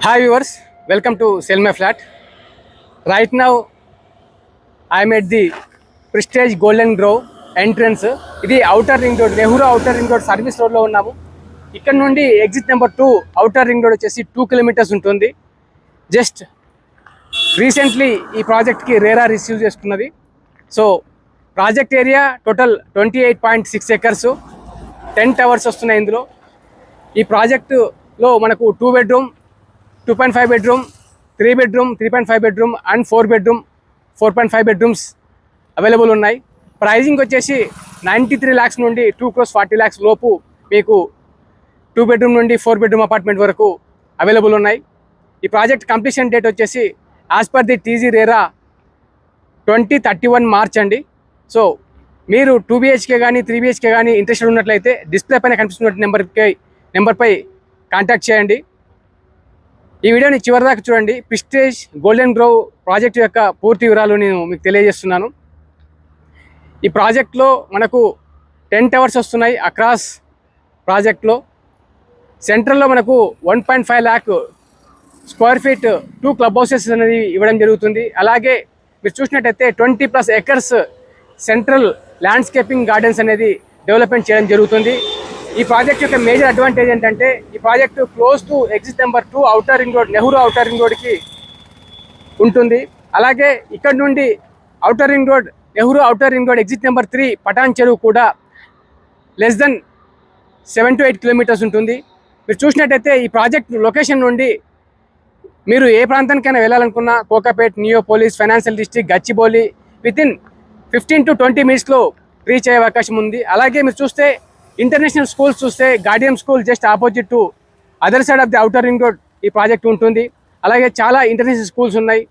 Hi viewers, welcome to Sell My Flat. Right now I am at the Prestige Golden Grove entrance. ఇది outer ring road, Nehru outer ring road service road లో ఉన్నాము. ఇక్కడ నుండి exit number 2 outer ring road వచ్చేసి 2 kilometres ఉంటుంది. Just recently ఈ project కి RERA receive చేసుకున్నది. So project area total 28.6 acres, 10 towers వస్తున్నాయి ఇందులో. ఈ ప్రాజెక్టులో మనకు 2 bedroom, 2.5 bedroom, 3 bedroom, 3.5 bedroom and 4 bedroom, 4.5 bedrooms available ఉన్నాయి. ప్రైజింగ్ వచ్చేసి 93 lakhs నుండి 2,40 lakhs లోపు మీకు 2 బెడ్రూమ్ నుండి 4 బెడ్రూమ్ అపార్ట్మెంట్ వరకు అవైలబుల్ ఉన్నాయి. ఈ ప్రాజెక్ట్ కంప్లీషన్ డేట్ వచ్చేసి as per the TG RERA 2031 March అండి. సో మీరు 2 BHK కానీ 3 BHK కానీ ఇంట్రెస్టెడ్ ఉన్నట్లయితే డిస్ప్లే పైన కనిపిస్తున్న నెంబర్పై కాంటాక్ట్ చేయండి. ఈ వీడియోని చివరిదాకా చూడండి. ప్రెస్టీజ్ గోల్డెన్ గ్రోవ్ ప్రాజెక్ట్ యొక్క పూర్తి వివరాలు నేను మీకు తెలియజేస్తున్నాను. ఈ ప్రాజెక్ట్లో మనకు 10 టవర్స్ వస్తున్నాయి అక్రాస్ ప్రాజెక్ట్లో. సెంట్రల్లో మనకు 1.5 lakh square feet 2 club houses అనేది ఇవ్వడం జరుగుతుంది. అలాగే మీరు చూసినట్టయితే 20+ ఎకర్స్ సెంట్రల్ ల్యాండ్స్కేపింగ్ గార్డెన్స్ అనేది డెవలప్మెంట్ చేయడం జరుగుతుంది. ఈ ప్రాజెక్ట్ యొక్క మేజర్ అడ్వాంటేజ్ ఏంటంటే ఈ project close to exit number 2 outer ring road, Nehru outer ring రోడ్కి ఉంటుంది. అలాగే ఇక్కడ నుండి outer ring road, Nehru outer ring road exit number 3 Patancheru కూడా లెస్ దెన్ 7 to 8 కిలోమీటర్స్ ఉంటుంది. మీరు చూసినట్టయితే ఈ ప్రాజెక్ట్ లొకేషన్ నుండి మీరు ఏ ప్రాంతానికైనా వెళ్ళాలనుకున్నా Kokapet, Neopolis, financial district, Gachibowli within 15 to 20 minutesలో రీచ్ అయ్యే అవకాశం ఉంది. అలాగే మీరు చూస్తే ఇంటర్నేషనల్ స్కూల్స్ చూస్తే Guardian school just opposite to other side of the outer ring road ఈ ప్రాజెక్ట్ ఉంటుంది. అలాగే చాలా ఇంటర్నేషనల్ స్కూల్స్ ఉన్నాయి.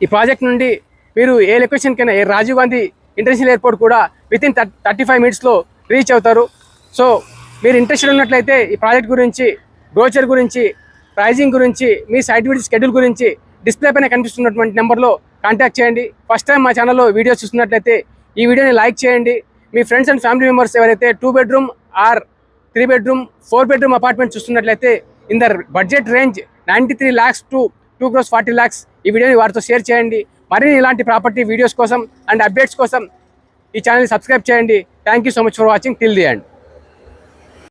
ఈ ప్రాజెక్ట్ నుండి మీరు ఏ లొకేషన్కైనా, ఏ రాజీవ్ గాంధీ ఇంటర్నేషనల్ ఎయిర్పోర్ట్ కూడా వితిన్ 35 minutesలో రీచ్ అవుతారు. సో మీరు ఇంట్రెస్టెడ్ ఉన్నట్లయితే ఈ ప్రాజెక్ట్ గురించి, బ్రోచర్ గురించి, ప్రైజింగ్ గురించి, మీ సైట్ విజిట్ షెడ్యూల్ గురించి డిస్ప్లే పైన కనిపిస్తున్నటువంటి నెంబర్లో కాంటాక్ట్ చేయండి. ఫస్ట్ టైం మా ఛానల్లో వీడియోస్ చూస్తున్నట్లయితే ఈ వీడియోని లైక్ చేయండి. మీ ఫ్రెండ్స్ అండ్ ఫ్యామిలీ మెంబర్స్ ఎవరైతే 2 bedroom or 3 bedroom, 4 bedroom apartment చూస్తున్నట్లయితే in the budget range 93 lakhs to 2,40 lakhs ఈ వీడియోని వారితో షేర్ చేయండి. మరిన్ని ఇలాంటి ప్రాపర్టీ వీడియోస్ కోసం అండ్ అప్డేట్స్ కోసం ఈ ఛానల్ని సబ్స్క్రైబ్ చేయండి. Thank you so much for watching till the end.